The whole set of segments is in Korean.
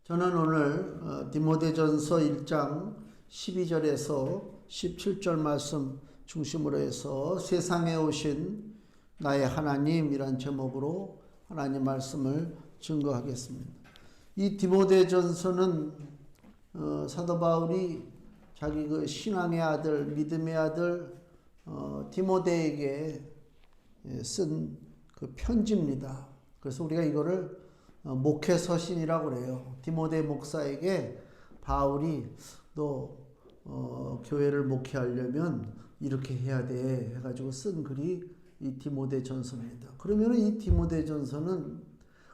저는 오늘 디모데전서 1장 12절에서 17절 말씀 중심으로 해서 세상에 오신 나의 하나님이란 제목으로 하나님 말씀을 증거하겠습니다. 이 디모데전서는 사도 바울이 자기 그 신앙의 아들, 믿음의 아들 디모데에게 쓴 그 편지입니다. 그래서 우리가 이거를 목회서신이라고 그래요. 디모데 목사에게 바울이 너 교회를 목회하려면 이렇게 해야 돼 해가지고 쓴 글이 이 디모데 전서입니다. 그러면 이 디모데 전서는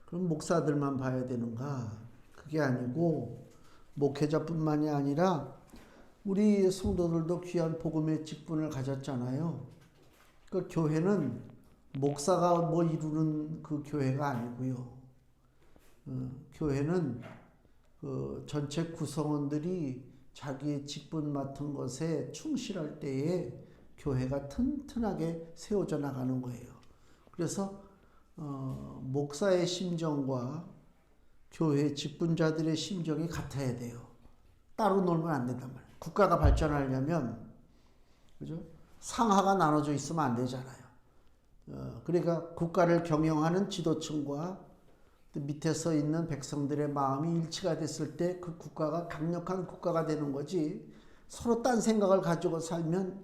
그럼 목사들만 봐야 되는가? 그게 아니고 목회자뿐만이 아니라 우리 성도들도 귀한 복음의 직분을 가졌잖아요. 그 교회는 목사가 뭐 이루는 그 교회가 아니고요. 교회는 그 전체 구성원들이 자기의 직분 맡은 것에 충실할 때에 교회가 튼튼하게 세워져 나가는 거예요. 그래서 목사의 심정과 교회 직분자들의 심정이 같아야 돼요. 따로 놀면 안 된단 말이에요. 국가가 발전하려면 그죠? 상하가 나눠져 있으면 안 되잖아요. 그러니까 국가를 경영하는 지도층과 밑에서 있는 백성들의 마음이 일치가 됐을 때 그 국가가 강력한 국가가 되는 거지, 서로 딴 생각을 가지고 살면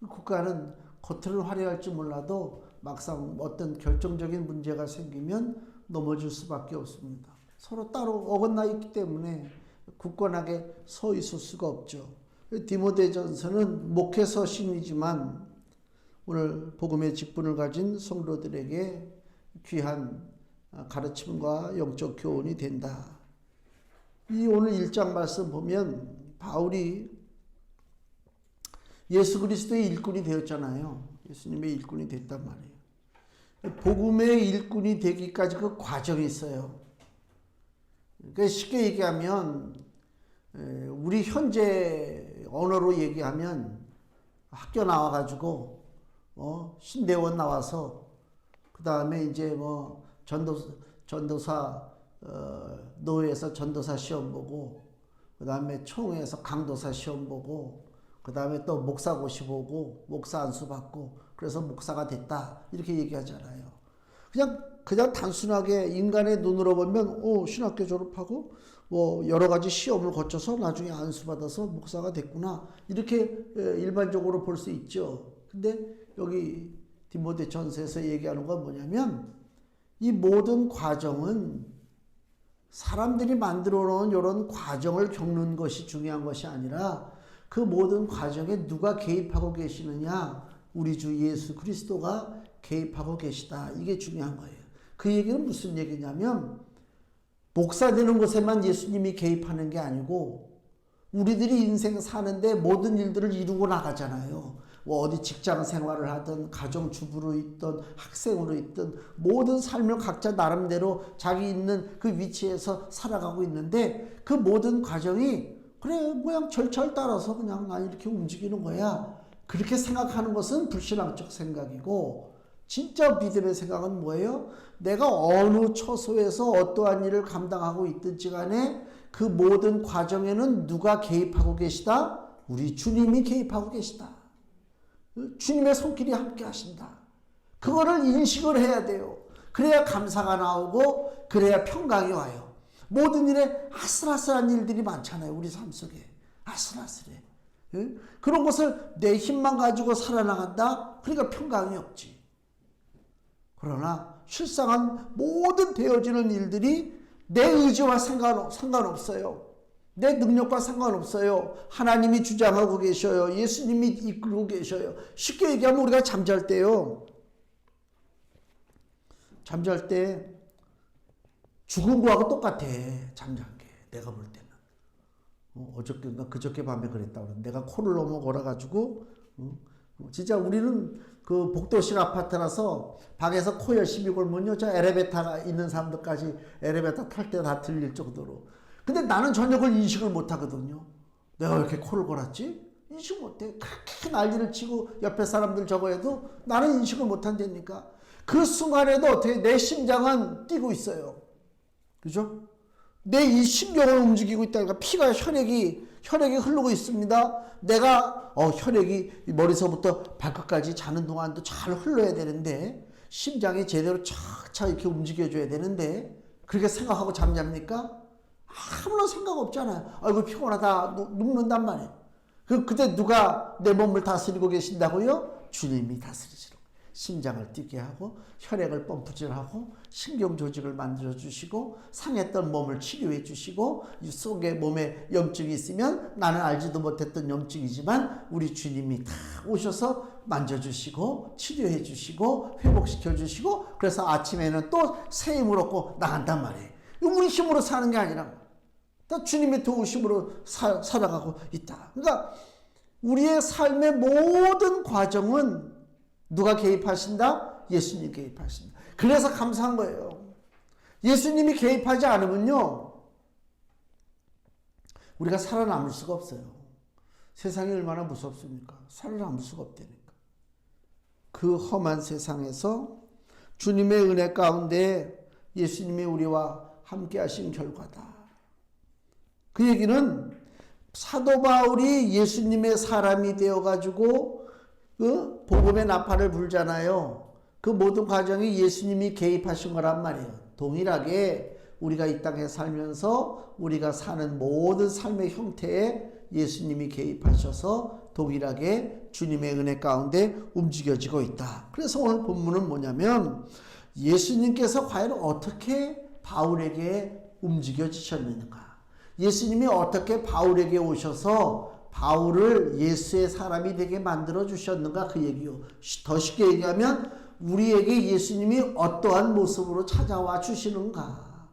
그 국가는 겉으로는 화려할지 몰라도 막상 어떤 결정적인 문제가 생기면 넘어질 수밖에 없습니다. 서로 따로 어긋나 있기 때문에 굳건하게 서 있을 수가 없죠. 디모데전서는 목회서신이지만 오늘 복음의 직분을 가진 성도들에게 귀한 가르침과 영적 교훈이 된다. 이 오늘 1장 말씀 보면 바울이 예수 그리스도의 일꾼이 되었잖아요. 예수님의 일꾼이 됐단 말이에요. 복음의 일꾼이 되기까지 그 과정이 있어요. 그러니까 쉽게 얘기하면 우리 현재 언어로 얘기하면 학교 나와가지고 신대원 나와서 그 다음에 이제 뭐 전도사 노회에서 전도사 시험 보고 그 다음에 총회에서 강도사 시험 보고 그 다음에 또 목사고시 보고 목사 안수 받고 그래서 목사가 됐다 이렇게 얘기하잖아요. 그냥 단순하게 인간의 눈으로 보면 신학교 졸업하고 뭐 여러 가지 시험을 거쳐서 나중에 안수 받아서 목사가 됐구나 이렇게 일반적으로 볼 수 있죠. 근데 여기 디모데 전서에서 얘기하는 건 뭐냐면 이 모든 과정은 사람들이 만들어 놓은 이런 과정을 겪는 것이 중요한 것이 아니라 그 모든 과정에 누가 개입하고 계시느냐, 우리 주 예수 그리스도가 개입하고 계시다. 이게 중요한 거예요. 그 얘기는 무슨 얘기냐면 목사 되는 것에만 예수님이 개입하는 게 아니고 우리들이 인생 사는데 모든 일들을 이루고 나가잖아요. 뭐 어디 직장 생활을 하든 가정주부로 있든 학생으로 있든 모든 삶을 각자 나름대로 자기 있는 그 위치에서 살아가고 있는데 그 모든 과정이 그래 모양 절차를 따라서 그냥 난 이렇게 움직이는 거야. 그렇게 생각하는 것은 불신앙적 생각이고 진짜 믿음의 생각은 뭐예요? 내가 어느 처소에서 어떠한 일을 감당하고 있든지 간에 그 모든 과정에는 누가 개입하고 계시다? 우리 주님이 개입하고 계시다. 주님의 손길이 함께 하신다. 그거를 인식을 해야 돼요. 그래야 감사가 나오고 그래야 평강이 와요. 모든 일에 아슬아슬한 일들이 많잖아요. 우리 삶 속에 아슬아슬해. 그런 것을 내 힘만 가지고 살아나간다? 그러니까 평강이 없지. 그러나 실상은 모든 되어지는 일들이 내 의지와 상관없어요. 내 능력과 상관없어요. 하나님이 주장하고 계셔요. 예수님이 이끌고 계셔요. 쉽게 얘기하면 우리가 잠잘 때요. 잠잘 때 죽은 거하고 똑같아. 잠잔 게. 내가 볼 때는. 어저께인가 그저께 밤에 그랬다 그러는데 내가 코를 너무 골아가지고 진짜 우리는 그 복도식 아파트라서 방에서 코 열심히 골면요. 저 엘리베이터가 있는 사람들까지 엘리베이터 탈 때 다 들릴 정도로. 근데 나는 전혀 그걸 인식을 못 하거든요. 내가 왜 이렇게 코를 골았지? 인식 못 해. 그렇게 난리를 치고 옆에 사람들 저거 해도 나는 인식을 못 한다니까. 그 순간에도 어떻게 내 심장은 뛰고 있어요. 그죠? 내 이 신경을 움직이고 있다니까. 피가 혈액이 흐르고 있습니다. 내가 혈액이 머리서부터 발끝까지 자는 동안도 잘 흘러야 되는데, 심장이 제대로 착착 이렇게 움직여줘야 되는데, 그렇게 생각하고 잠잡니까? 아무런 생각 없잖아요. 아이고 피곤하다 눕는단 말이에요. 그때 누가 내 몸을 다스리고 계신다고요? 주님이 다스리시는 거예요. 심장을 뛰게 하고 혈액을 펌프질하고 신경 조직을 만들어주시고 상했던 몸을 치료해 주시고 이 속에 몸에 염증이 있으면 나는 알지도 못했던 염증이지만 우리 주님이 다 오셔서 만져주시고 치료해 주시고 회복시켜 주시고 그래서 아침에는 또 새 힘을 얻고 나간단 말이에요. 우리 힘으로 사는 게 아니라 다 주님의 도우심으로 살아가고 있다. 그러니까 우리의 삶의 모든 과정은 누가 개입하신다? 예수님 개입하신다. 그래서 감사한 거예요. 예수님이 개입하지 않으면요, 우리가 살아남을 수가 없어요. 세상이 얼마나 무섭습니까? 살아남을 수가 없다니까. 그 험한 세상에서 주님의 은혜 가운데 예수님이 우리와 함께 하신 결과다. 그 얘기는 사도 바울이 예수님의 사람이 되어가지고 그 복음의 나팔을 불잖아요. 그 모든 과정이 예수님이 개입하신 거란 말이에요. 동일하게 우리가 이 땅에 살면서 우리가 사는 모든 삶의 형태에 예수님이 개입하셔서 동일하게 주님의 은혜 가운데 움직여지고 있다. 그래서 오늘 본문은 뭐냐면 예수님께서 과연 어떻게 바울에게 움직여지셨는가? 예수님이 어떻게 바울에게 오셔서 바울을 예수의 사람이 되게 만들어 주셨는가 그 얘기요. 더 쉽게 얘기하면 우리에게 예수님이 어떠한 모습으로 찾아와 주시는가.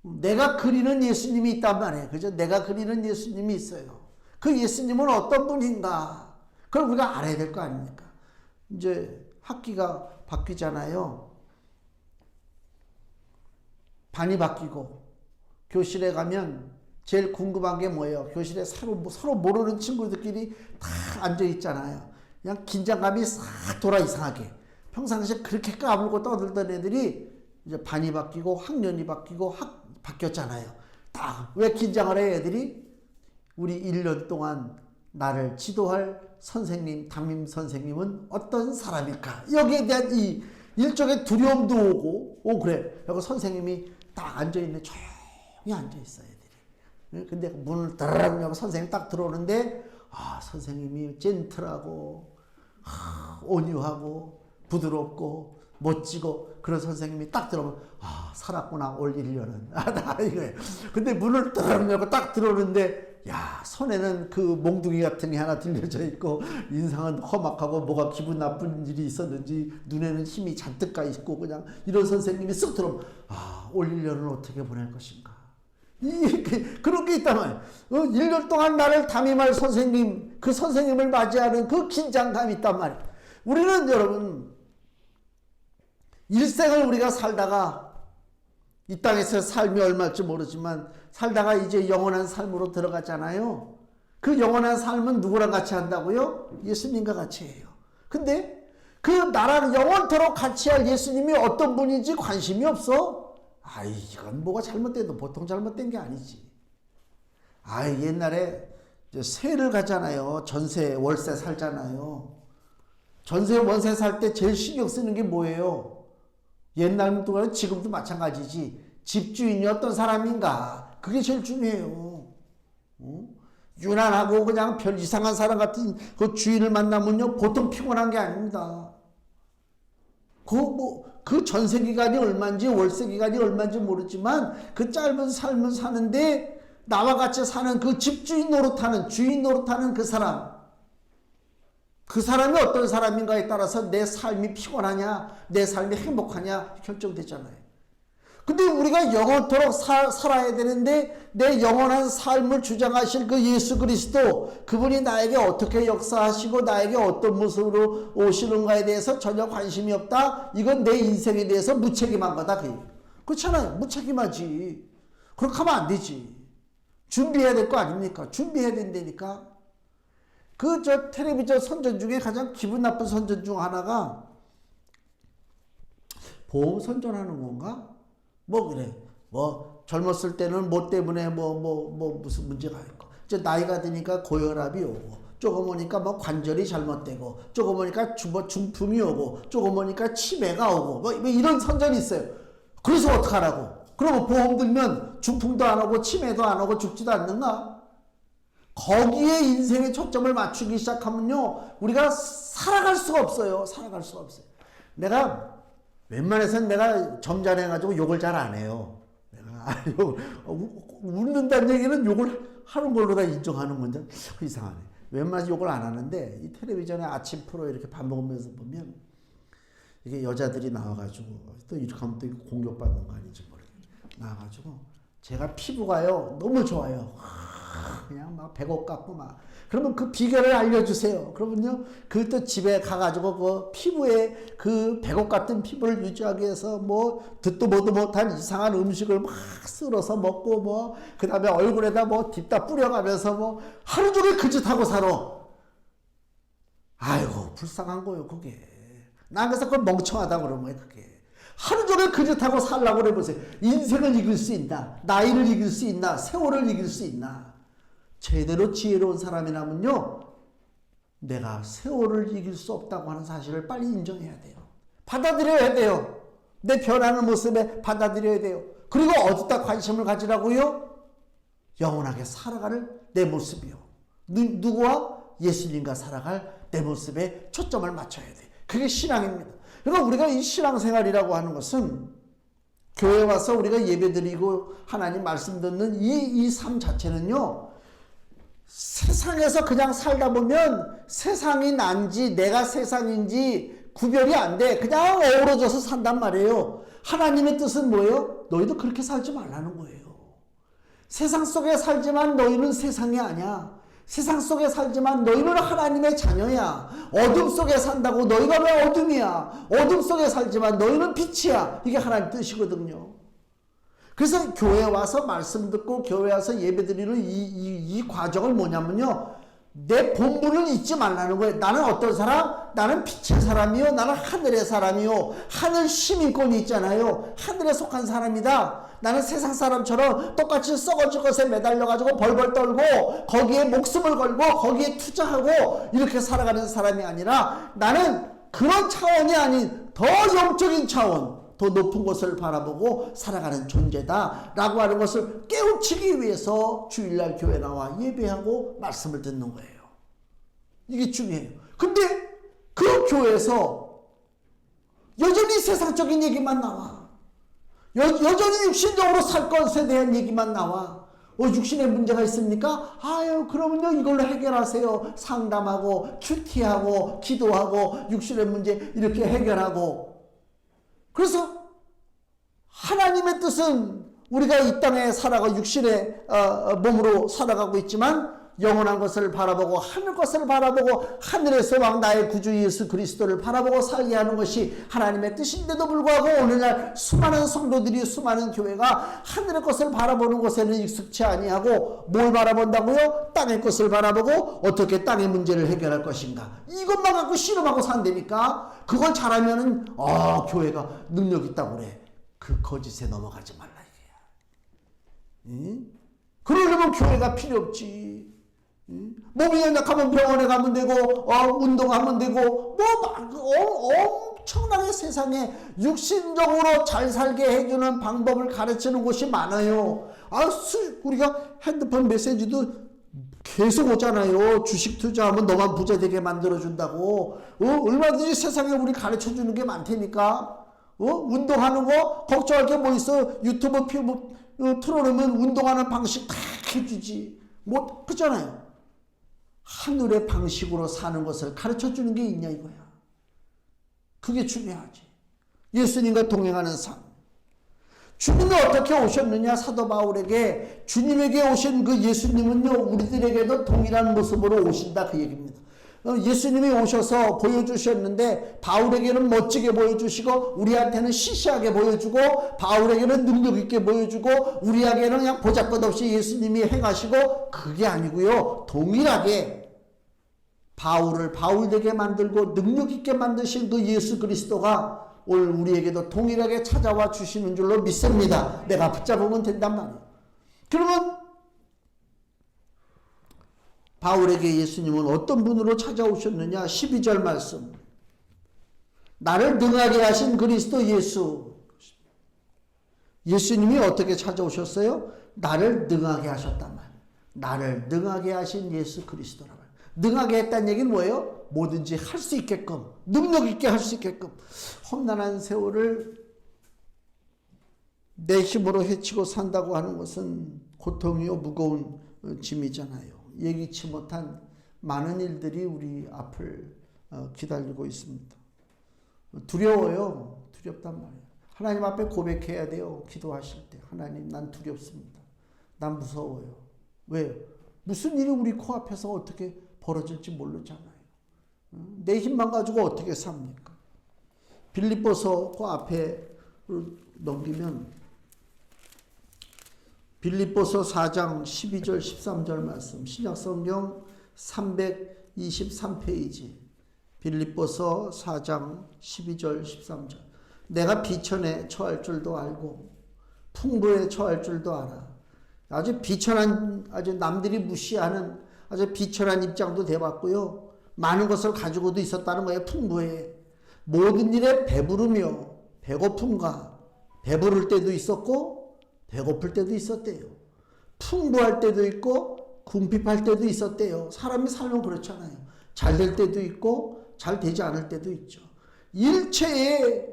내가 그리는 예수님이 있단 말이에요. 그죠? 내가 그리는 예수님이 있어요. 그 예수님은 어떤 분인가. 그걸 우리가 알아야 될 거 아닙니까? 이제 학기가 바뀌잖아요. 반이 바뀌고 교실에 가면 제일 궁금한 게 뭐예요? 교실에 서로 모르는 친구들끼리 다 앉아 있잖아요. 그냥 긴장감이 싹 돌아 이상하게. 평상시에 그렇게 까불고 떠들던 애들이 이제 반이 바뀌고 학년이 바뀌고 바뀌었잖아요. 다 왜 긴장을 해 애들이? 우리 1년 동안 나를 지도할 선생님, 담임 선생님은 어떤 사람일까? 여기에 대한 이 일종의 두려움도 오고, 그래. 여기 선생님이 딱 앉아있네. 조용히 앉아있어요, 애들이. 근데 문을 따라락 열고 선생님이 딱 들어오는데, 선생님이 젠틀하고, 온유하고, 부드럽고, 멋지고, 그런 선생님이 딱 들어오면, 살았구나, 올 1년은. 나 이거예요. 근데 문을 따라락 열고 딱 들어오는데, 손에는 그 몽둥이 같은 게 하나 들려져 있고 인상은 험악하고 뭐가 기분 나쁜 일이 있었는지 눈에는 힘이 잔뜩 가 있고 그냥 이런 선생님이 쓱 들어오면 올 1년을 어떻게 보낼 것인가. 그런 게 있단 말이에요. 1년 동안 나를 담임할 선생님, 그 선생님을 맞이하는 그 긴장감이 있단 말이에요. 우리는 여러분 일생을 우리가 살다가 이 땅에서 삶이 얼마일지 모르지만 살다가 이제 영원한 삶으로 들어가잖아요. 그 영원한 삶은 누구랑 같이 한다고요? 예수님과 같이 해요. 근데 그 나랑 영원토록 같이 할 예수님이 어떤 분인지 관심이 없어? 이건 뭐가 잘못돼도 보통 잘못된 게 아니지. 옛날에 세를 가잖아요. 전세, 월세 살잖아요. 전세, 월세 살 때 제일 신경 쓰는 게 뭐예요? 옛날부터 지금도 마찬가지지. 집주인이 어떤 사람인가. 그게 제일 중요해요. 유난하고 그냥 별 이상한 사람 같은 주인을 만나면요. 보통 피곤한 게 아닙니다. 그 전세 기간이 얼마인지 월세 기간이 얼마인지 모르지만 그 짧은 삶을 사는데 나와 같이 사는 그 집주인 노릇하는 주인 노릇하는 그 사람. 그 사람이 어떤 사람인가에 따라서 내 삶이 피곤하냐, 내 삶이 행복하냐 결정되잖아요. 근데 우리가 영원토록 살아야 되는데 내 영원한 삶을 주장하실 그 예수 그리스도, 그분이 나에게 어떻게 역사하시고 나에게 어떤 모습으로 오시는가에 대해서 전혀 관심이 없다. 이건 내 인생에 대해서 무책임한 거다. 그렇잖아요. 무책임하지. 그렇게 하면 안 되지. 준비해야 될 거 아닙니까? 준비해야 된다니까. 텔레비전 선전 중에 가장 기분 나쁜 선전 중 하나가 보험 선전하는 건가? 뭐 그래. 뭐 젊었을 때는 뭐 때문에 뭐 무슨 문제가 있고 이제 나이가 드니까 고혈압이 오고 조금 오니까 뭐 관절이 잘못되고 조금 오니까 중풍이 오고 조금 오니까 치매가 오고 뭐 이런 선전이 있어요. 그래서 어떡하라고? 그러면 보험 들면 중풍도 안 오고 치매도 안 오고 죽지도 않는가? 거기에 인생의 초점을 맞추기 시작하면요 우리가 살아갈 수가 없어요. 살아갈 수가 없어요. 내가 웬만해서는 내가 점잖아가지고 욕을 잘 안 해요. 내가 웃는다는 얘기는 욕을 하는 걸로 다 인정하는 건데 이상하네. 웬만해서 욕을 안 하는데 이 텔레비전에 아침 프로 이렇게 밥 먹으면서 보면 이게 여자들이 나와가지고 또 이렇게 하면 또 공격받는 거 아닌지 모르겠네. 나와가지고 제가 피부가요 너무 좋아요. 그냥 막 배고 깎고 막 그러면 그 비결을 알려주세요. 그러면요 그 또 집에 가가지고 그 피부에 그 배고 같은 피부를 유지하기 위해서 뭐 듣도 보도 못한 이상한 음식을 막 쓸어서 먹고 뭐 그 다음에 얼굴에다 뭐 딥다 뿌려가면서 뭐 하루 종일 그 짓 하고 살아. 아이고 불쌍한 거요 그게. 나 그래서 그걸 멍청하다고 그러는 거예요 그게. 하루 종일 그 짓 하고 살라고 그래 보세요. 인생을 이길 수 있나? 나이를 이길 수 있나? 세월을 이길 수 있나? 제대로 지혜로운 사람이라면요 내가 세월을 이길 수 없다고 하는 사실을 빨리 인정해야 돼요. 받아들여야 돼요. 내 변하는 모습에 받아들여야 돼요. 그리고 어디다 관심을 가지라고요? 영원하게 살아가는 내 모습이요. 누구와? 예수님과 살아갈 내 모습에 초점을 맞춰야 돼. 그게 신앙입니다. 그러니까 우리가 이 신앙생활이라고 하는 것은 교회 와서 우리가 예배드리고 하나님 말씀 듣는 이 삶 자체는요 세상에서 그냥 살다 보면 세상이 난지 내가 세상인지 구별이 안 돼. 그냥 어우러져서 산단 말이에요. 하나님의 뜻은 뭐예요? 너희도 그렇게 살지 말라는 거예요. 세상 속에 살지만 너희는 세상이 아니야. 세상 속에 살지만 너희는 하나님의 자녀야. 어둠 속에 산다고 너희가 왜 어둠이야? 어둠 속에 살지만 너희는 빛이야. 이게 하나님 뜻이거든요. 그래서 교회 와서 말씀 듣고 교회 와서 예배 드리는 이 과정을 뭐냐면요 내 본분을 잊지 말라는 거예요. 나는 어떤 사람? 나는 빛의 사람이요 나는 하늘의 사람이요 하늘 시민권이 있잖아요. 하늘에 속한 사람이다. 나는 세상 사람처럼 똑같이 썩어질 것에 매달려가지고 벌벌 떨고 거기에 목숨을 걸고 거기에 투자하고 이렇게 살아가는 사람이 아니라 나는 그런 차원이 아닌 더 영적인 차원 더 높은 것을 바라보고 살아가는 존재다 라고 하는 것을 깨우치기 위해서 주일날 교회 나와 예배하고 말씀을 듣는 거예요. 이게 중요해요. 근데 그 교회에서 여전히 세상적인 얘기만 나와. 여전히 육신적으로 살 것에 대한 얘기만 나와. 육신에 문제가 있습니까? 아유 그러면요 이걸로 해결하세요. 상담하고 큐티하고 기도하고 육신의 문제 이렇게 해결하고. 그래서 하나님의 뜻은 우리가 이 땅에 살아가 육신의 몸으로 살아가고 있지만 영원한 것을 바라보고 하늘 것을 바라보고 하늘에서 왕 나의 구주 예수 그리스도를 바라보고 살게 하는 것이 하나님의 뜻인데도 불구하고 오늘날 수많은 성도들이 수많은 교회가 하늘의 것을 바라보는 것에는 익숙치 아니하고 뭘 바라본다고요? 땅의 것을 바라보고 어떻게 땅의 문제를 해결할 것인가 이것만 갖고 씨름하고 산다니까. 그걸 잘하면은 교회가 능력 있다고 그래. 그 거짓에 넘어가지 말라 이게야. 응? 그러려면 교회가 필요 없지. 몸이 연약하면 병원에 가면 되고 운동하면 되고 엄청나게 세상에 육신적으로 잘 살게 해주는 방법을 가르치는 곳이 많아요. 우리가 핸드폰 메시지도 계속 오잖아요. 주식 투자하면 너만 부자 되게 만들어준다고. 얼마든지 세상에 우리 가르쳐주는 게 많다니까. 운동하는 거 걱정할 게 뭐 있어. 유튜브 틀어놓으면 운동하는 방식 다 해주지. 그렇잖아요. 하늘의 방식으로 사는 것을 가르쳐주는 게 있냐 이거야. 그게 중요하지. 예수님과 동행하는 삶. 주님이 어떻게 오셨느냐? 사도 바울에게 주님에게 오신 그 예수님은요 우리들에게도 동일한 모습으로 오신다 그 얘기입니다. 예수님이 오셔서 보여주셨는데 바울에게는 멋지게 보여주시고 우리한테는 시시하게 보여주고 바울에게는 능력 있게 보여주고 우리에게는 그냥 보잘것없이 예수님이 행하시고 그게 아니고요. 동일하게 바울을 바울되게 만들고 능력 있게 만드신 그 예수 그리스도가 오늘 우리에게도 동일하게 찾아와 주시는 줄로 믿습니다. 내가 붙잡으면 된단 말이에요. 그러면 바울에게 예수님은 어떤 분으로 찾아오셨느냐? 12절 말씀. 나를 능하게 하신 그리스도 예수. 예수님이 어떻게 찾아오셨어요? 나를 능하게 하셨단 말이에요. 나를 능하게 하신 예수 그리스도란 말이에요. 능하게 했다는 얘기는 뭐예요? 뭐든지 할 수 있게끔, 능력 있게 할 수 있게끔. 험난한 세월을 내 힘으로 헤치고 산다고 하는 것은 고통이요 무거운 짐이잖아요. 예기치 못한 많은 일들이 우리 앞을 기다리고 있습니다. 두려워요. 두렵단 말이에요. 하나님 앞에 고백해야 돼요. 기도하실 때. 하나님, 난 두렵습니다. 난 무서워요. 왜요? 무슨 일이 우리 코앞에서 어떻게 벌어질지 모르잖아요. 내 힘만 가지고 어떻게 삽니까? 빌립보서 그 앞에 넘기면 빌립보서 4장 12절 13절 말씀, 신약성경 323페이지, 빌립보서 4장 12절 13절. 내가 비천에 처할 줄도 알고 풍부에 처할 줄도 알아. 아주 비천한, 아주 남들이 무시하는 아주 비천한 입장도 돼봤고요. 많은 것을 가지고도 있었다는 거예요. 풍부에. 모든 일에 배부르며 배고픔과 배부를 때도 있었고 배고플 때도 있었대요. 풍부할 때도 있고 궁핍할 때도 있었대요. 사람이 살면 그렇잖아요. 잘 될 때도 있고 잘 되지 않을 때도 있죠. 일체의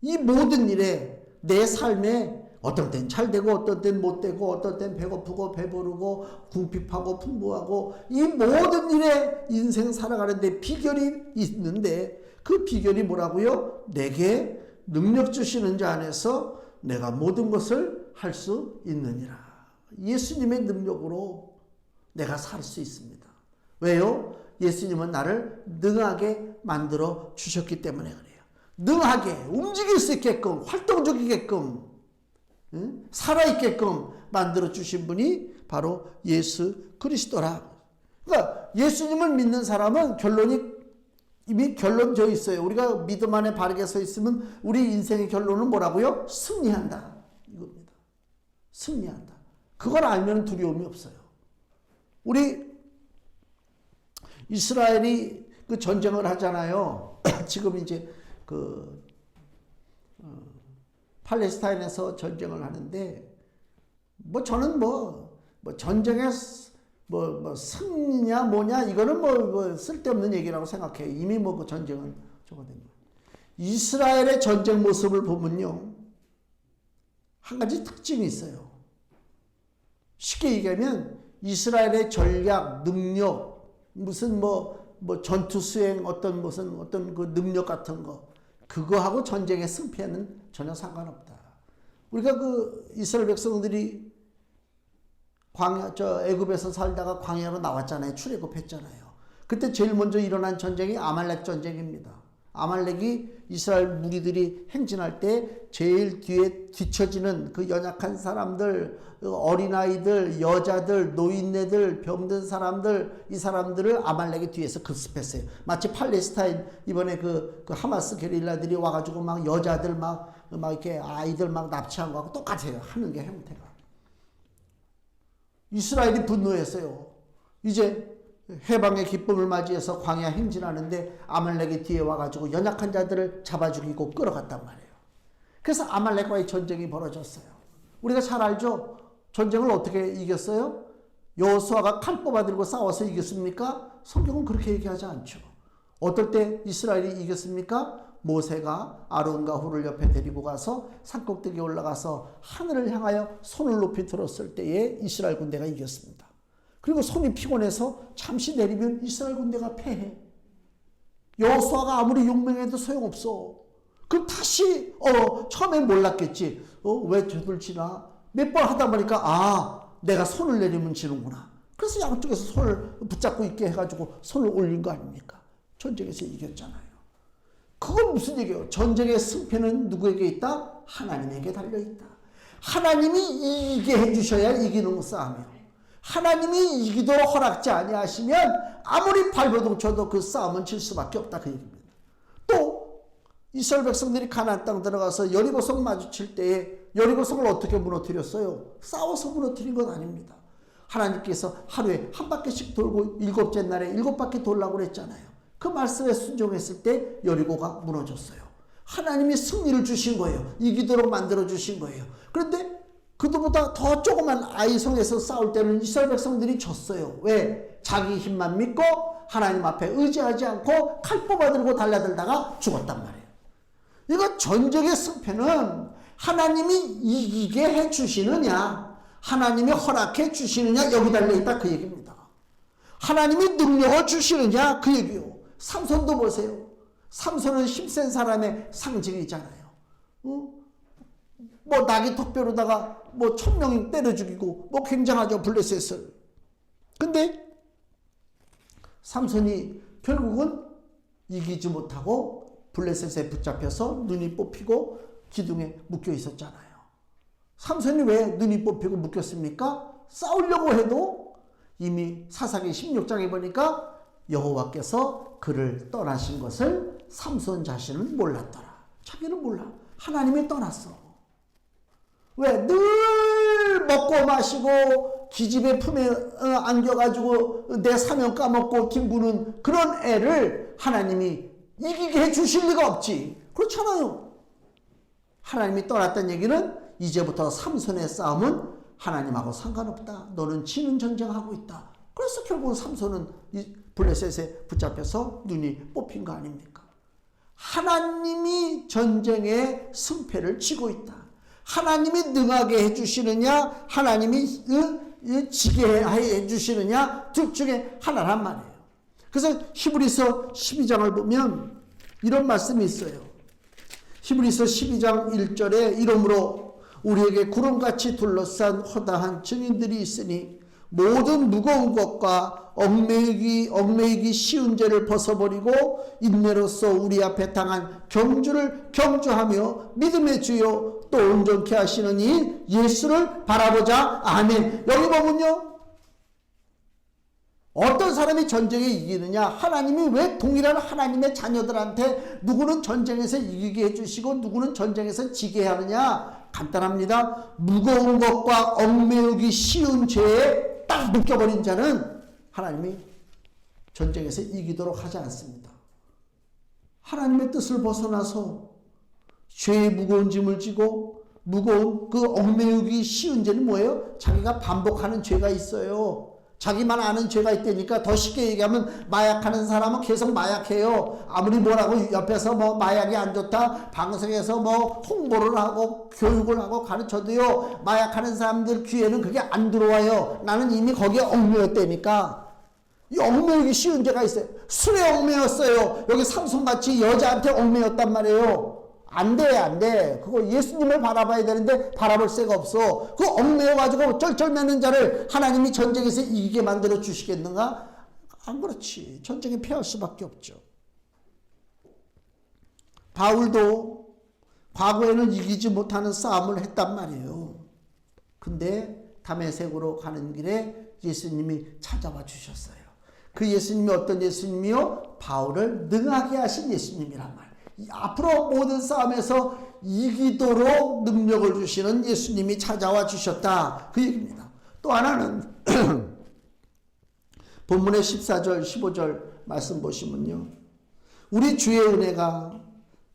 이 모든 일에 내 삶에 어떤 땐 잘 되고 어떤 땐 못 되고 어떤 땐 배고프고 배부르고 궁핍하고 풍부하고 이 모든 일에 인생 살아가는데 비결이 있는데 그 비결이 뭐라고요? 내게 능력 주시는 자 안에서 내가 모든 것을 할 수 있느니라. 예수님의 능력으로 내가 살 수 있습니다. 왜요? 예수님은 나를 능하게 만들어 주셨기 때문에 그래요. 능하게 움직일 수 있게끔 활동적이게끔 살아있게끔 만들어 주신 분이 바로 예수 그리스도라. 그러니까 예수님을 믿는 사람은 결론이 이미 결론져 있어요. 우리가 믿음 안에 바르게 서 있으면 우리 인생의 결론은 뭐라고요? 승리한다. 이겁니다. 승리한다. 그걸 알면 두려움이 없어요. 우리 이스라엘이 그 전쟁을 하잖아요. 지금 이제 팔레스타인에서 전쟁을 하는데 저는 전쟁의 승리냐 뭐냐 이거는 쓸데없는 얘기라고 생각해요. 이미 그 전쟁은 저거 된 거예요. 이스라엘의 전쟁 모습을 보면요, 한 가지 특징이 있어요. 쉽게 얘기하면 이스라엘의 전략, 능력, 무슨 전투 수행 어떤 그 능력 같은 거, 그거하고 전쟁의 승패는 전혀 상관없다. 우리가 그 이스라엘 백성들이 애굽에서 살다가 광야로 나왔잖아요. 출애굽했잖아요. 그때 제일 먼저 일어난 전쟁이 아말렉 전쟁입니다. 아말렉이 이스라엘 무리들이 행진할 때 제일 뒤에 뒤처지는 그 연약한 사람들, 어린아이들, 여자들, 노인네들, 병든 사람들, 이 사람들을 아말렉이 뒤에서 급습했어요. 마치 팔레스타인 이번에 그 하마스 게릴라들이 와가지고 막 여자들 막 이렇게 아이들 막 납치한 거하고 똑같아요. 하는 게 형태가. 이스라엘이 분노했어요. 이제 해방의 기쁨을 맞이해서 광야 행진하는데 아말렉이 뒤에 와가지고 연약한 자들을 잡아 죽이고 끌어갔단 말이에요. 그래서 아말렉과의 전쟁이 벌어졌어요. 우리가 잘 알죠? 전쟁을 어떻게 이겼어요? 여호수아가 칼 뽑아 들고 싸워서 이겼습니까? 성경은 그렇게 얘기하지 않죠. 어떨 때 이스라엘이 이겼습니까? 모세가 아론과 훌을 옆에 데리고 가서 산꼭대기에 올라가서 하늘을 향하여 손을 높이 들었을 때에 이스라엘 군대가 이겼습니다. 그리고 손이 피곤해서 잠시 내리면 이스라엘 군대가 패해. 여호수아가 아무리 용맹해도 소용없어. 그럼 다시 처음엔 몰랐겠지. 왜 저들 지나? 몇 번 하다 보니까 내가 손을 내리면 지는구나. 그래서 양쪽에서 손을 붙잡고 있게 해가지고 손을 올린 거 아닙니까? 전쟁에서 이겼잖아요. 그건 무슨 얘기예요? 전쟁의 승패는 누구에게 있다? 하나님에게 달려있다. 하나님이 이기게 해주셔야 이기는 싸움이에요. 하나님이 이기도록 허락지 아니하시면 아무리 발버둥 쳐도 그 싸움은 질 수밖에 없다 그 얘기입니다. 또 이스라엘 백성들이 가나안 땅 들어가서 여리고성 마주칠 때에 여리고성을 어떻게 무너뜨렸어요? 싸워서 무너뜨린 건 아닙니다. 하나님께서 하루에 한 바퀴씩 돌고 일곱째 날에 7바퀴 돌라고 그랬잖아요. 그 말씀에 순종했을 때 여리고가 무너졌어요. 하나님이 승리를 주신 거예요. 이기도록 만들어 주신 거예요. 그런데 그들보다 더 조그만 아이성에서 싸울 때는 이스라엘 백성들이 졌어요. 왜? 자기 힘만 믿고 하나님 앞에 의지하지 않고 칼 뽑아 들고 달려들다가 죽었단 말이에요. 이거 전쟁의 승패는 하나님이 이기게 해 주시느냐, 하나님이 허락해 주시느냐, 여기 달려있다 그 얘기입니다. 하나님이 능력을 주시느냐 그 얘기요. 삼손도 보세요. 삼손은 힘센 사람의 상징이잖아요. 뭐 낙이 턱뼈로다가 뭐 1000명 때려 죽이고 뭐 굉장하죠, 블레셋을. 근데 삼손이 결국은 이기지 못하고 블레셋에 붙잡혀서 눈이 뽑히고 기둥에 묶여 있었잖아요. 삼손이 왜 눈이 뽑히고 묶였습니까? 싸우려고 해도 이미 사사기 16장에 보니까 여호와께서 그를 떠나신 것을 삼손 자신은 몰랐더라. 자기는 몰라. 하나님이 떠났어. 왜? 늘 먹고 마시고 기집애 품에 안겨가지고 내 사명 까먹고 뒹구는 그런 애를 하나님이 이기게 해주실 리가 없지. 그렇잖아요. 하나님이 떠났다는 얘기는 이제부터 삼손의 싸움은 하나님하고 상관없다. 너는 지는 전쟁하고 있다. 그래서 결국은 삼손은 블레셋에 붙잡혀서 눈이 뽑힌 거 아닙니까? 하나님이 전쟁의 승패를 지고 있다. 하나님이 능하게 해주시느냐, 하나님이 지게 해주시느냐, 둘 중에 하나란 말이에요. 그래서 히브리서 12장을 보면 이런 말씀이 있어요. 히브리서 12장 1절에 이러므로 우리에게 구름같이 둘러싼 허다한 증인들이 있으니 모든 무거운 것과 얽매이기 쉬운 죄를 벗어버리고 인내로서 우리 앞에 당한 경주를 경주하며 믿음의 주요 또 온전케 하시는 이 예수를 바라보자. 아멘. 여기 보면요, 어떤 사람이 전쟁에 이기느냐, 하나님이 왜 동일한 하나님의 자녀들한테 누구는 전쟁에서 이기게 해주시고 누구는 전쟁에서 지게 하느냐? 간단합니다. 무거운 것과 얽매이기 쉬운 죄에 딱 묶여버린 자는 하나님이 전쟁에서 이기도록 하지 않습니다. 하나님의 뜻을 벗어나서 죄의 무거운 짐을 지고 무거운 그 얽매이기 쉬운 죄는 뭐예요? 자기가 반복하는 죄가 있어요. 자기만 아는 죄가 있다니까. 더 쉽게 얘기하면 마약하는 사람은 계속 마약해요. 아무리 뭐라고 옆에서 뭐 마약이 안 좋다 방송에서 뭐 홍보를 하고 교육을 하고 가르쳐도요, 마약하는 사람들 귀에는 그게 안 들어와요. 나는 이미 거기에 얽매였다니까. 이 얽매이기 쉬운 죄가 있어요. 술에 얽매였어요. 여기 삼손같이 여자한테 얽매였단 말이에요. 안 돼, 안 돼. 그거 예수님을 바라봐야 되는데 바라볼 새가 없어. 그거 얽매여가지고 쩔쩔매는 자를 하나님이 전쟁에서 이기게 만들어 주시겠는가? 안 그렇지. 전쟁에 패할 수밖에 없죠. 바울도 과거에는 이기지 못하는 싸움을 했단 말이에요. 근데 다메섹으로 가는 길에 예수님이 찾아와 주셨어요. 그 예수님이 어떤 예수님이요? 바울을 능하게 하신 예수님이란 말이에요. 앞으로 모든 싸움에서 이기도록 능력을 주시는 예수님이 찾아와 주셨다. 그 얘기입니다. 또 하나는 본문의 14절 15절 말씀 보시면요, 우리 주의 은혜가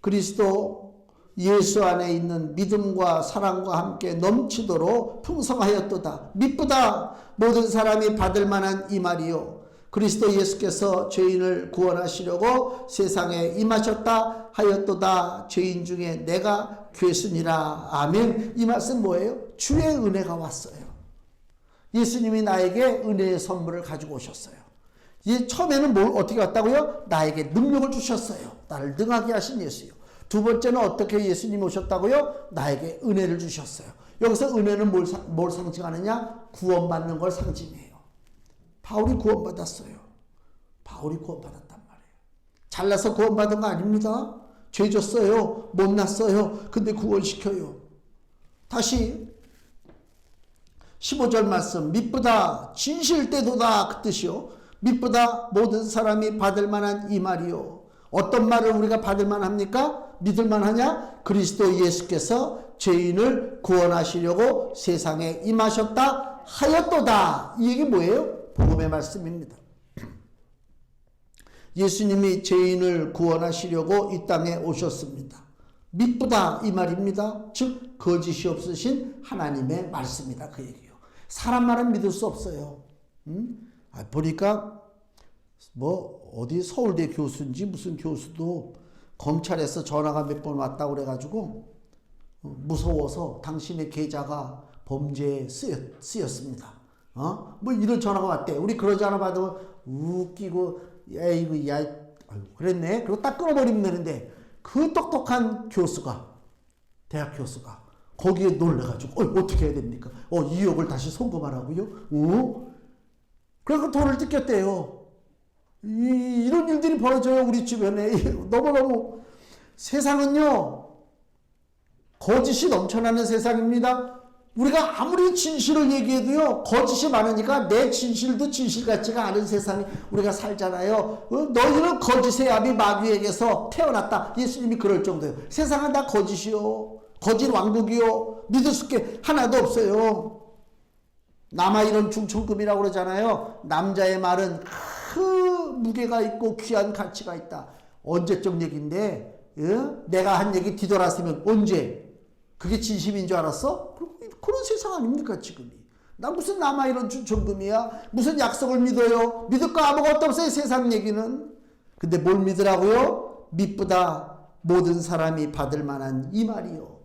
그리스도 예수 안에 있는 믿음과 사랑과 함께 넘치도록 풍성하였도다. 미쁘다. 모든 사람이 받을 만한 이 말이요, 그리스도 예수께서 죄인을 구원하시려고 세상에 임하셨다 하였도다. 죄인 중에 내가 괴순이라. 아멘. 이 말씀 뭐예요? 주의 은혜가 왔어요. 예수님이 나에게 은혜의 선물을 가지고 오셨어요. 처음에는 뭘 어떻게 왔다고요? 나에게 능력을 주셨어요. 나를 능하게 하신 예수요. 두 번째는 어떻게 예수님이 오셨다고요? 나에게 은혜를 주셨어요. 여기서 은혜는 뭘 상징하느냐? 구원받는 걸 상징해요. 바울이 구원받았어요. 바울이 구원받았단 말이에요. 잘나서 구원받은 거 아닙니다. 죄 졌어요. 못났어요. 근데 구원시켜요. 다시 15절 말씀, 미쁘다 진실되도다 그 뜻이요. 미쁘다 모든 사람이 받을 만한 이 말이요. 어떤 말을 우리가 받을 만합니까? 믿을만하냐? 그리스도 예수께서 죄인을 구원하시려고 세상에 임하셨다 하였도다. 이 얘기 뭐예요? 복음의 말씀입니다. 예수님이 죄인을 구원하시려고 이 땅에 오셨습니다. 미쁘다 이 말입니다. 즉 거짓이 없으신 하나님의 말씀이다 그 얘기예요. 사람 말은 믿을 수 없어요. 보니까 뭐 어디 서울대 교수인지 무슨 교수도 검찰에서 전화가 몇 번 왔다고 그래가지고 무서워서 당신의 계좌가 범죄에 쓰였습니다. 뭐 이런 전화가 왔대. 우리 그런 전화 받으면 웃기고 에이구 야 그랬네. 그리고 딱 끊어버리면 되는데 그 똑똑한 교수가 대학 교수가 거기에 놀래가지고 어떻게 해야 됩니까? 2억을 다시 송금하라고요? 그래서 돈을 뜯겼대요. 이런 일들이 벌어져요 우리 주변에. 너무너무 세상은요 거짓이 넘쳐나는 세상입니다. 우리가 아무리 진실을 얘기해도요 거짓이 많으니까 내 진실도 진실 같지가 않은 세상에 우리가 살잖아요. 너희는 거짓의 아비 마귀에게서 태어났다. 예수님이 그럴 정도예요. 세상은 다 거짓이요. 거짓 왕국이요. 믿을 수 있게 하나도 없어요. 남아이런 중천금이라고 그러잖아요. 남자의 말은 큰 무게가 있고 귀한 가치가 있다. 언제적 얘기인데 내가 한 얘기 뒤돌아서면 언제? 그게 진심인 줄 알았어? 그런 세상 아닙니까 지금이. 나 무슨 남아이런 중천금이야. 무슨 약속을 믿어요. 믿을 거 아무것도 없어요 세상 얘기는. 근데 뭘 믿으라고요? 미쁘다 모든 사람이 받을 만한 이 말이요.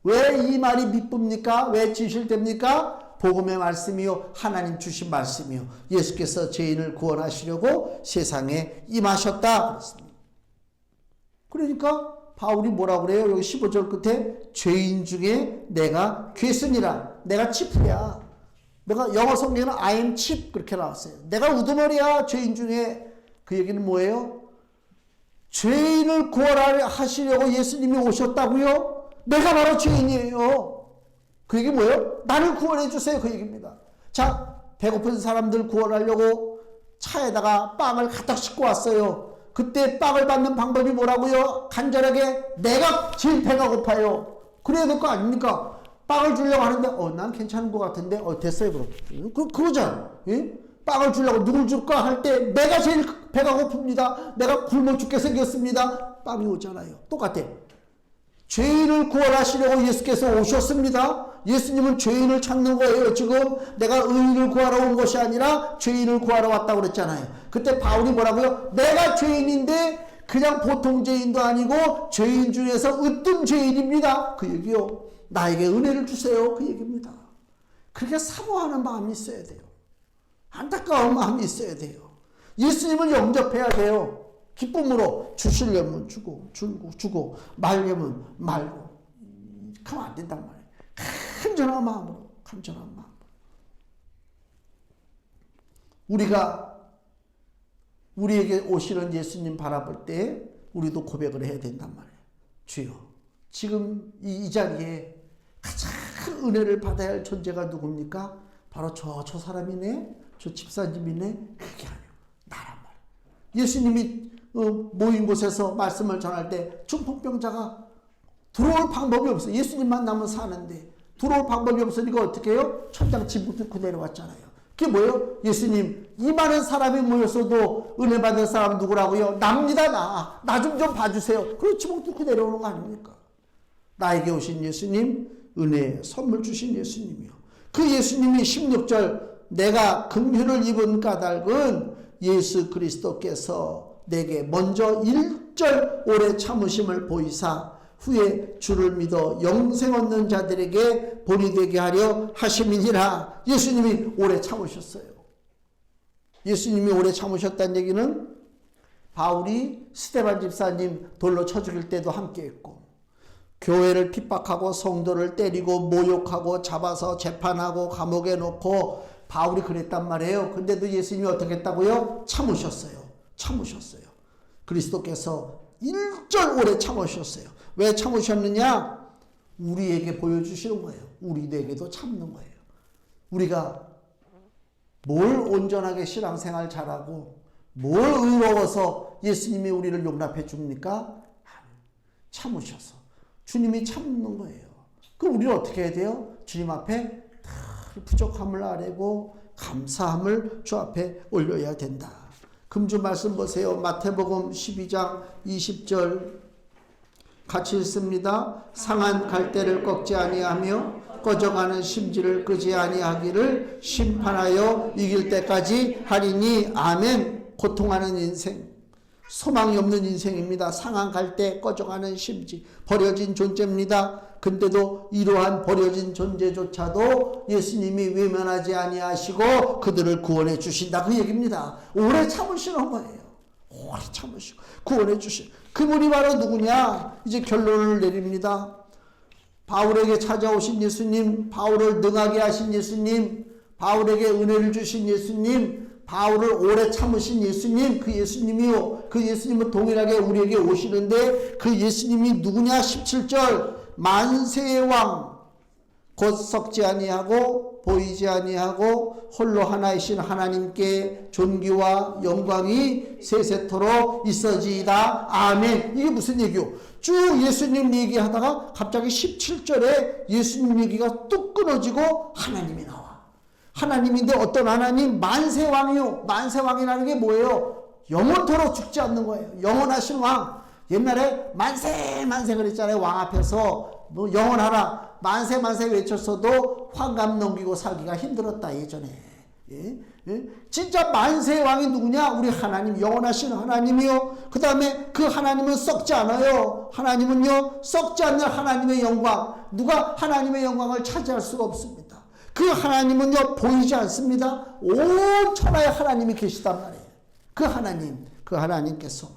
왜 이 말이 미쁩니까? 왜 진실됩니까? 복음의 말씀이요. 하나님 주신 말씀이요. 예수께서 죄인을 구원하시려고 세상에 임하셨다. 그랬습니다. 그러니까 바울이 뭐라고 그래요? 여기 15절 끝에 죄인 중에 내가 괴순이라. 내가 치프야. 내가 영어 성경에는 I am chief 그렇게 나왔어요. 내가 우두머리야 죄인 중에. 그 얘기는 뭐예요? 죄인을 구원하시려고 예수님이 오셨다고요? 내가 바로 죄인이에요. 그 얘기 뭐예요? 나를 구원해 주세요 그 얘기입니다. 자, 배고픈 사람들 구원하려고 차에다가 빵을 가득 싣고 왔어요. 그때 빵을 받는 방법이 뭐라고요? 간절하게 내가 제일 배가 고파요. 그래야 될 거 아닙니까? 빵을 주려고 하는데 난 괜찮은 것 같은데 됐어요 그럼. 그러잖아. 예? 빵을 주려고 누굴 줄까 할 때 내가 제일 배가 고픕니다. 내가 굶어 죽게 생겼습니다. 빵이 오잖아요. 똑같아. 죄인을 구원하시려고 예수께서 오셨습니다. 예수님은 죄인을 찾는 거예요. 지금 내가 의인을 구하러 온 것이 아니라 죄인을 구하러 왔다고 그랬잖아요. 그때 바울이 뭐라고요? 내가 죄인인데 그냥 보통 죄인도 아니고 죄인 중에서 으뜸 죄인입니다. 그 얘기요. 나에게 은혜를 주세요. 그 얘기입니다. 그렇게 사모하는 마음이 있어야 돼요. 안타까운 마음이 있어야 돼요. 예수님을 영접해야 돼요. 기쁨으로 주시려면 주고 말려면 말고. 그러면 안 된단 말이에요. 간절한 마음으로. 우리가 우리에게 오시는 예수님 바라볼 때 우리도 고백을 해야 된단 말이에요. 주여, 지금 이 자리에 가장 은혜를 받아야 할 존재가 누굽니까? 바로 저 사람이네, 저 집사님이네. 그게 아니에요. 나란 말이에요. 예수님이 모인 곳에서 말씀을 전할 때 중풍병자가 들어올 방법이 없어요. 예수님만 나면 사는데 들어올 방법이 없으니까 어떻게 해요? 천장 지붕 뚫고 내려왔잖아요. 그게 뭐예요? 예수님, 이 많은 사람이 모였어도 은혜 받은 사람 누구라고요? 납니다. 나 좀 봐주세요. 그리고 지붕 뚫고 내려오는 거 아닙니까? 나에게 오신 예수님, 은혜 선물 주신 예수님이요. 그 예수님이 16절 내가 긍휼을 입은 까닭은 예수 그리스도께서 내게 먼저 1절 오래 참으심을 보이사 후에 주를 믿어 영생 얻는 자들에게 본이 되게 하려 하심이니라. 예수님이 오래 참으셨어요. 예수님이 오래 참으셨다는 얘기는 바울이 스데반 집사님 돌로 쳐 죽일 때도 함께 했고, 교회를 핍박하고 성도를 때리고 모욕하고 잡아서 재판하고 감옥에 놓고 바울이 그랬단 말이에요. 근데도 예수님이 어떻게 했다고요? 참으셨어요. 그리스도께서 1절 오래 참으셨어요. 왜 참으셨느냐? 우리에게 보여주시는 거예요. 우리에게도 참는 거예요. 우리가 뭘 온전하게 신앙생활 잘하고 뭘 의로워서 예수님이 우리를 용납해 줍니까? 참으셔서 주님이 참는 거예요. 그럼 우리는 어떻게 해야 돼요? 주님 앞에 늘 부족함을 아뢰고 감사함을 주 앞에 올려야 된다. 금주 말씀 보세요. 마태복음 12장 20절 같이 읽습니다. 상한 갈대를 꺾지 아니하며 꺼져가는 심지를 끄지 아니하기를 심판하여 이길 때까지 하리니. 아멘. 고통하는 인생, 소망이 없는 인생입니다. 상한 갈대, 꺼져가는 심지, 버려진 존재입니다. 근데도 이러한 버려진 존재조차도 예수님이 외면하지 아니하시고 그들을 구원해 주신다, 그 얘기입니다. 오래 참으시는 거예요. 오래 참으시고 구원해 주신 그분이 바로 누구냐? 이제 결론을 내립니다. 바울에게 찾아오신 예수님, 바울을 능하게 하신 예수님, 바울에게 은혜를 주신 예수님, 바울을 오래 참으신 예수님, 그 예수님이요, 그 예수님은 동일하게 우리에게 오시는데 그 예수님이 누구냐? 17절 만세의 왕, 곧 썩지 아니하고 보이지 아니하고 홀로 하나이신 하나님께 존귀와 영광이 세세토록 있어지이다. 아멘. 이게 무슨 얘기요? 쭉 예수님 얘기하다가 갑자기 17절에 예수님 얘기가 뚝 끊어지고 하나님이 나와. 하나님인데 어떤 하나님? 만세왕이요. 만세왕이라는 게 뭐예요? 영원토록 죽지 않는 거예요. 영원하신 왕. 옛날에 만세 만세 그랬잖아요. 왕 앞에서 뭐 영원하라 만세 만세 외쳤어도 환갑 넘기고 살기가 힘들었다 예전에. 예? 예? 진짜 만세 왕이 누구냐? 우리 하나님, 영원하신 하나님이요. 그 다음에 그 하나님은 썩지 않아요. 하나님은요 썩지 않는 하나님의 영광. 누가 하나님의 영광을 차지할 수가 없습니다. 그 하나님은요 보이지 않습니다. 온 천하에 하나님이 계시단 말이에요. 그 하나님, 그 하나님께서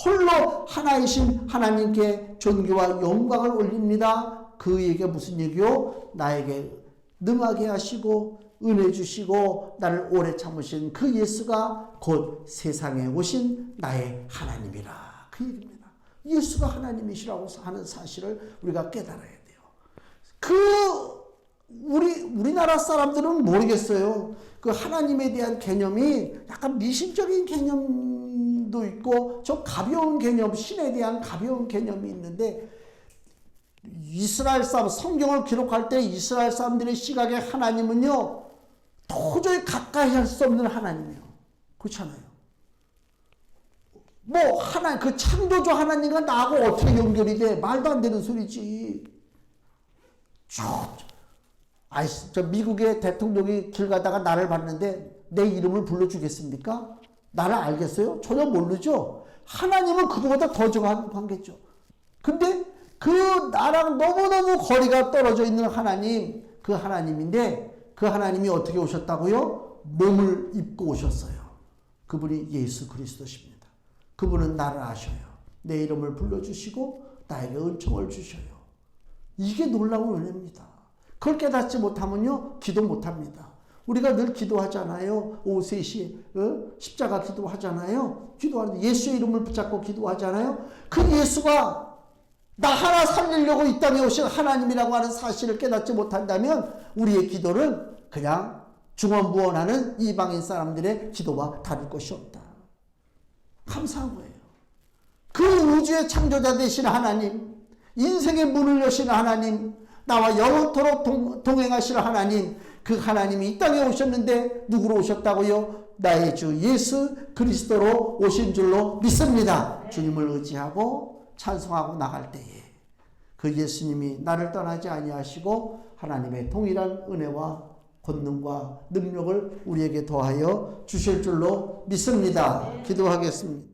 홀로 하나이신 하나님께 존귀와 영광을 올립니다. 그 얘기가 무슨 얘기요? 나에게 능하게 하시고 은혜 주시고 나를 오래 참으신 그 예수가 곧 세상에 오신 나의 하나님이라, 그 얘기입니다. 예수가 하나님이시라고 하는 사실을 우리가 깨달아야 돼요. 우리나라 사람들은 모르겠어요. 그 하나님에 대한 개념이 약간 미신적인 개념도 있고 좀 가벼운 개념, 신에 대한 가벼운 개념이 있는데, 이스라엘 사람, 성경을 기록할 때 이스라엘 사람들의 시각에 하나님은요 도저히 가까이 할 수 없는 하나님이에요. 그렇잖아요. 뭐 그 창조주 하나님과 나하고 어떻게 연결이 돼? 말도 안 되는 소리지. 저 미국의 대통령이 길 가다가 나를 봤는데 내 이름을 불러주겠습니까? 나를 알겠어요? 전혀 모르죠. 하나님은 그거보다 더 정확한 관계죠. 근데 그 나랑 너무너무 거리가 떨어져 있는 하나님, 그 하나님인데 그 하나님이 어떻게 오셨다고요? 몸을 입고 오셨어요. 그분이 예수 그리스도십니다. 그분은 나를 아셔요. 내 이름을 불러주시고 나에게 은총을 주셔요. 이게 놀라운 은혜입니다. 그걸 깨닫지 못하면요 기도 못합니다. 우리가 늘 기도하잖아요. 오후 3시에 십자가 기도하잖아요. 기도하는데 예수의 이름을 붙잡고 기도하잖아요. 그 예수가 나 하나 살리려고 이 땅에 오신 하나님이라고 하는 사실을 깨닫지 못한다면 우리의 기도는 그냥 중언부언하는 이방인 사람들의 기도와 다를 것이 없다. 감사한 거예요. 그 우주의 창조자 되신 하나님, 인생의 문을 여시는 하나님, 나와 영원토록 동행하시는 하나님, 그 하나님이 이 땅에 오셨는데 누구로 오셨다고요? 나의 주 예수 그리스도로 오신 줄로 믿습니다. 주님을 의지하고 찬송하고 나갈 때에 그 예수님이 나를 떠나지 아니하시고 하나님의 동일한 은혜와 권능과 능력을 우리에게 더하여 주실 줄로 믿습니다. 기도하겠습니다.